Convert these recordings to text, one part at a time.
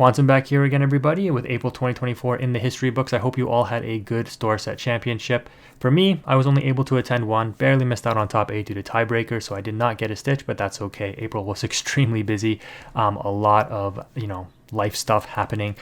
Quantum back here again, everybody, with April 2024 in the history books. I hope you all had a good store set championship. For me, I was only able to attend one, barely missed out on top 8 due to tiebreaker, so I did not get a stitch, but that's okay. April was extremely busy. A lot of, life stuff happening,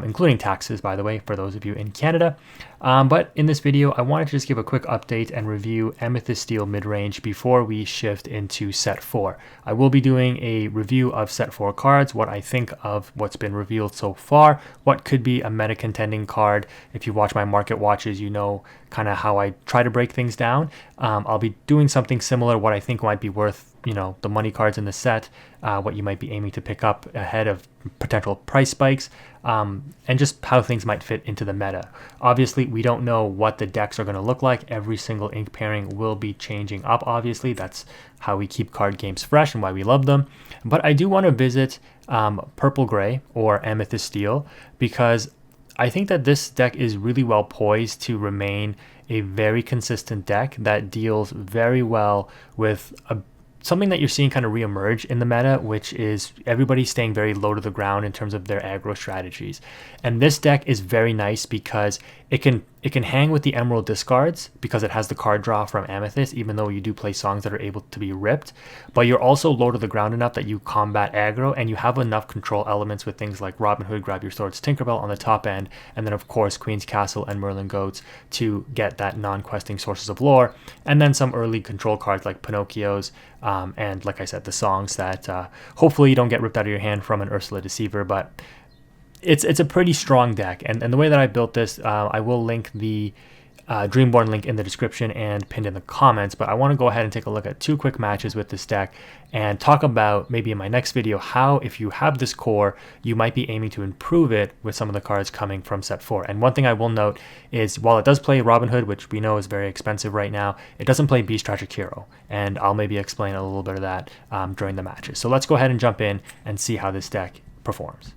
including taxes, by the way, for those of you in Canada. But in this video, I wanted to just give a quick update and review Amethyst Steel mid-range before we shift into set 4. I will be doing a review of set 4 cards, what I think of what's been revealed so far, what could be a meta contending card. If you watch my market watches, you know kind of how I try to break things down. I'll be doing something similar, what I think might be worth the money cards in the set, what you might be aiming to pick up ahead of potential price spikes, and just how things might fit into the meta. Obviously, we don't know what the decks are going to look like. Every single ink pairing will be changing up, obviously. That's how we keep card games fresh and why we love them. But I do want to visit Purple Gray or Amethyst Steel because I think that this deck is really well poised to remain a very consistent deck that deals very well with something that you're seeing kind of reemerge in the meta, which is everybody staying very low to the ground in terms of their aggro strategies. And this deck is very nice because it can hang with the Emerald discards because it has the card draw from Amethyst, even though you do play songs that are able to be ripped. But you're also low to the ground enough that you combat aggro, and you have enough control elements with things like Robin Hood, Grab Your Swords, Tinkerbell on the top end, and then of course Queen's Castle and Merlin Goats to get that non-questing sources of lore, and then some early control cards like Pinocchio's, and like I said, the songs that hopefully you don't get ripped out of your hand from an Ursula Deceiver. But it's a pretty strong deck, and the way that I built this, I will link the Dreamborn link in the description and pinned in the comments, but I want to go ahead and take a look at 2 quick matches with this deck and talk about maybe in my next video how, if you have this core, you might be aiming to improve it with some of the cards coming from set 4. And one thing I will note is while it does play Robin Hood, which we know is very expensive right now, it doesn't play Beast Tragic Hero, and I'll maybe explain a little bit of that during the matches. So let's go ahead and jump in and see how this deck performs.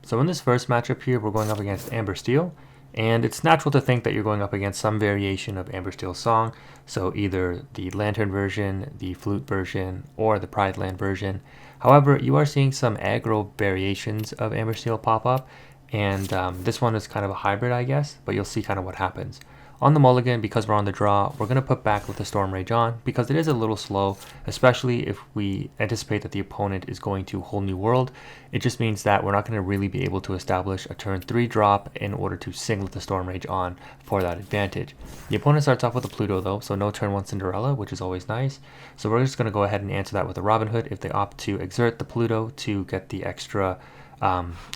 So in this first matchup here, we're going up against Amber Steel. And it's natural to think that you're going up against some variation of Amber Steel's song, so either the Lantern version, the Flute version, or the Pride Land version. However, you are seeing some aggro variations of Amber Steel pop up, and this one is kind of a hybrid, I guess, but you'll see kind of what happens. On the mulligan, because we're on the draw, we're going to put back with the Storm Rage on, because it is a little slow, especially if we anticipate that the opponent is going to Whole New World. It just means that we're not going to really be able to establish a turn 3 drop in order to singlet the Storm Rage on for that advantage. The opponent starts off with a Pluto though, so no turn 1 Cinderella, which is always nice. So we're just going to go ahead and answer that with a Robin Hood if they opt to exert the Pluto to get the extra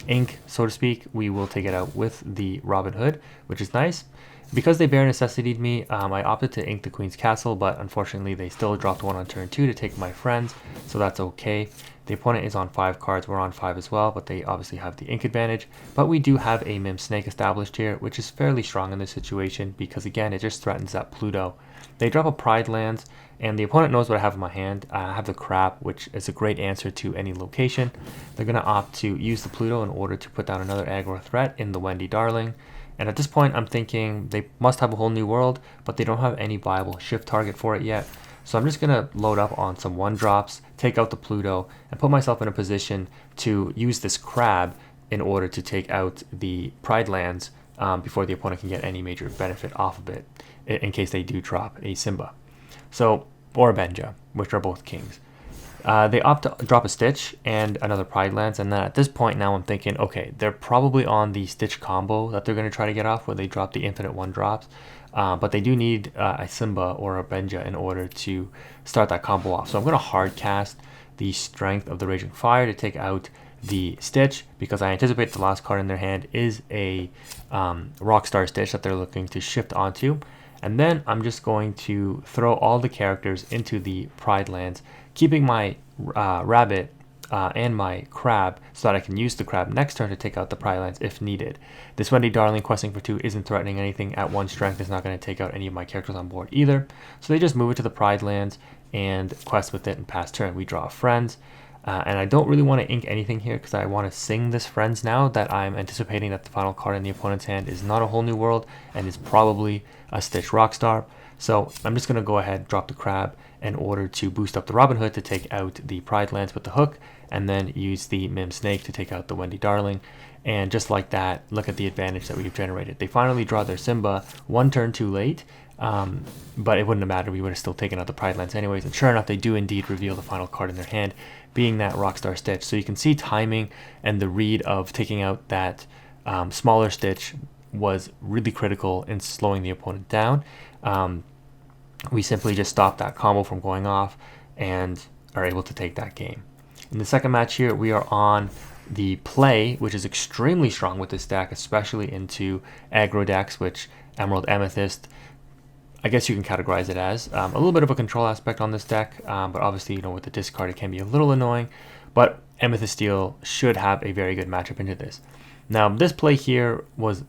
ink, so to speak. We will take it out with the Robin Hood, which is nice. Because they bare necessitied me, I opted to ink the Queen's Castle, but unfortunately they still dropped 1 on turn 2 to take my friends, so that's okay. The opponent is on 5 cards, we're on 5 as well, but they obviously have the ink advantage. But we do have a Mim Snake established here, which is fairly strong in this situation, because again, it just threatens that Pluto. They drop a Pride Lands, and the opponent knows what I have in my hand. I have the Crab, which is a great answer to any location. They're going to opt to use the Pluto in order to put down another aggro threat in the Wendy Darling. And at this point, I'm thinking they must have a Whole New World, but they don't have any viable shift target for it yet. So I'm just going to load up on some 1-drops, take out the Pluto, and put myself in a position to use this Crab in order to take out the Pride Lands before the opponent can get any major benefit off of it, in case they do drop a Simba. So, or a Benja, which are both kings. They opt to drop a Stitch and another Pride Lands, and then at this point now I'm thinking, okay, they're probably on the Stitch combo that they're going to try to get off where they drop the infinite 1-drops, but they do need a Simba or a Benja in order to start that combo off. So I'm going to hard cast the Strength of the Raging Fire to take out the Stitch, because I anticipate the last card in their hand is a Rockstar Stitch that they're looking to shift onto. And then I'm just going to throw all the characters into the Pride Lands, keeping my Rabbit and my Crab so that I can use the Crab next turn to take out the Pride Lands if needed. This Wendy Darling questing for 2 isn't threatening anything. At 1 strength, it's not going to take out any of my characters on board either. So they just move it to the Pride Lands and quest with it and pass turn. We draw friends. And I don't really want to ink anything here because I want to sing this Friends now that I'm anticipating that the final card in the opponent's hand is not a Whole New World and is probably a Stitch Rockstar. So I'm just going to go ahead and drop the Crab in order to boost up the Robin Hood to take out the Pride Lance with the hook, and then use the Mim Snake to take out the Wendy Darling. And just like that, look at the advantage that we've generated. They finally draw their Simba one turn too late, but it wouldn't have mattered. We would have still taken out the Pride Lance anyways. And sure enough, they do indeed reveal the final card in their hand, being that Rockstar Stitch. So you can see timing and the read of taking out that smaller Stitch was really critical in slowing the opponent down. We simply just stopped that combo from going off and are able to take that game. In the second match here, we are on the play, which is extremely strong with this deck, especially into aggro decks, which Emerald Amethyst, I guess you can categorize it as. A little bit of a control aspect on this deck, but obviously, with the discard, it can be a little annoying, but Amethyst Steel should have a very good matchup into this. Now, this play here was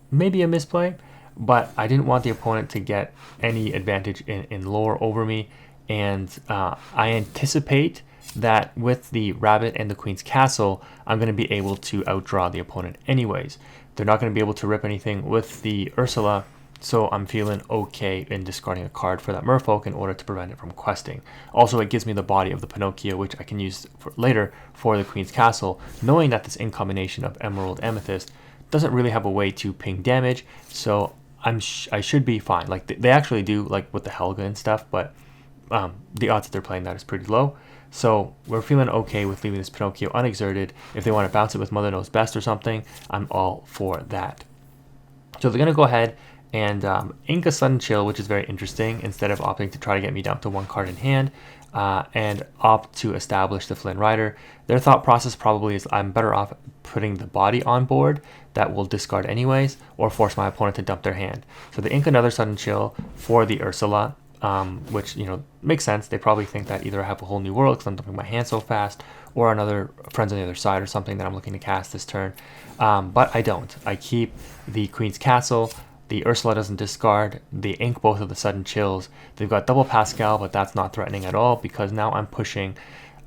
maybe a misplay, but I didn't want the opponent to get any advantage in lore over me, and I anticipate that with the Rabbit and the Queen's Castle, I'm going to be able to outdraw the opponent anyways. They're not going to be able to rip anything with the Ursula, so I'm feeling okay in discarding a card for that Merfolk in order to prevent it from questing. Also, it gives me the body of the Pinocchio, which I can use later for the Queen's Castle, knowing that this in combination of Emerald Amethyst doesn't really have a way to ping damage, so I should be fine. Like they actually do, like with the Helga and stuff, but the odds that they're playing that is pretty low. So we're feeling okay with leaving this Pinocchio unexerted. If they want to bounce it with Mother Knows Best or something, I'm all for that. So they're going to go ahead and ink a Sudden Chill, which is very interesting, instead of opting to try to get me down to one card in hand, and opt to establish the Flynn Rider. Their thought process probably is I'm better off putting the body on board that will discard anyways, or force my opponent to dump their hand. So they ink another Sudden Chill for the Ursula, which makes sense. They probably think that either I have a Whole New World because I'm dumping my hand so fast, or another Friends on the Other Side or something that I'm looking to cast this turn. But I don't. I keep the Queen's Castle. The Ursula doesn't discard. They ink both of the Sudden Chills. They've got double Pascal, but that's not threatening at all because now I'm pushing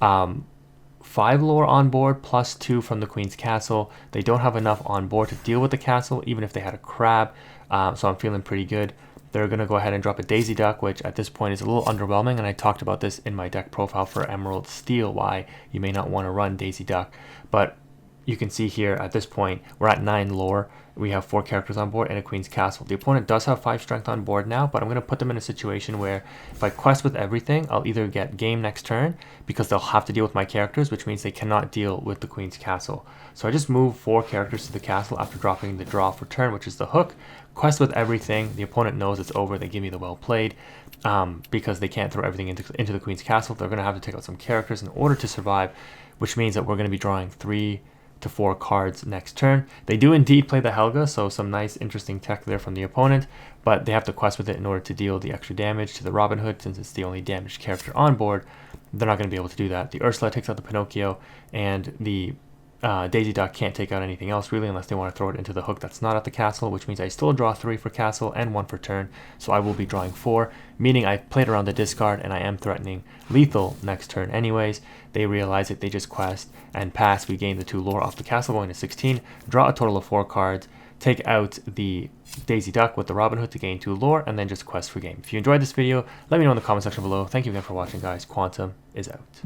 5 lore on board plus 2 from the Queen's Castle. They don't have enough on board to deal with the castle, even if they had a Crab. So I'm feeling pretty good. They're going to go ahead and drop a Daisy Duck, which at this point is a little underwhelming, and I talked about this in my deck profile for Emerald Steel, why you may not want to run Daisy Duck. But you can see here at this point, we're at 9 lore. We have 4 characters on board and a Queen's Castle. The opponent does have 5 strength on board now, but I'm going to put them in a situation where if I quest with everything, I'll either get game next turn because they'll have to deal with my characters, which means they cannot deal with the Queen's Castle. So I just move 4 characters to the castle after dropping the draw for turn, which is the hook. Quest with everything. The opponent knows it's over. They give me the well played because they can't throw everything into the Queen's Castle. They're going to have to take out some characters in order to survive, which means that we're going to be drawing 3 to 4 cards next turn. They do indeed play the Helga, so some nice interesting tech there from the opponent, but they have to quest with it in order to deal the extra damage to the Robin Hood since it's the only damaged character on board. They're not going to be able to do that. The Ursula takes out the Pinocchio, and the Daisy Duck can't take out anything else really unless they want to throw it into the hook that's not at the castle, which means I still draw 3 for castle and 1 for turn, so I will be drawing 4, meaning I played around the discard and I am threatening lethal next turn anyways. They realize it, they just quest and pass. We gain the 2 lore off the castle going to 16, draw a total of 4 cards, take out the Daisy Duck with the Robin Hood to gain 2 lore, and then just quest for game. If you enjoyed this video, let me know in the comment section below. Thank you again for watching, guys. Quantum is out.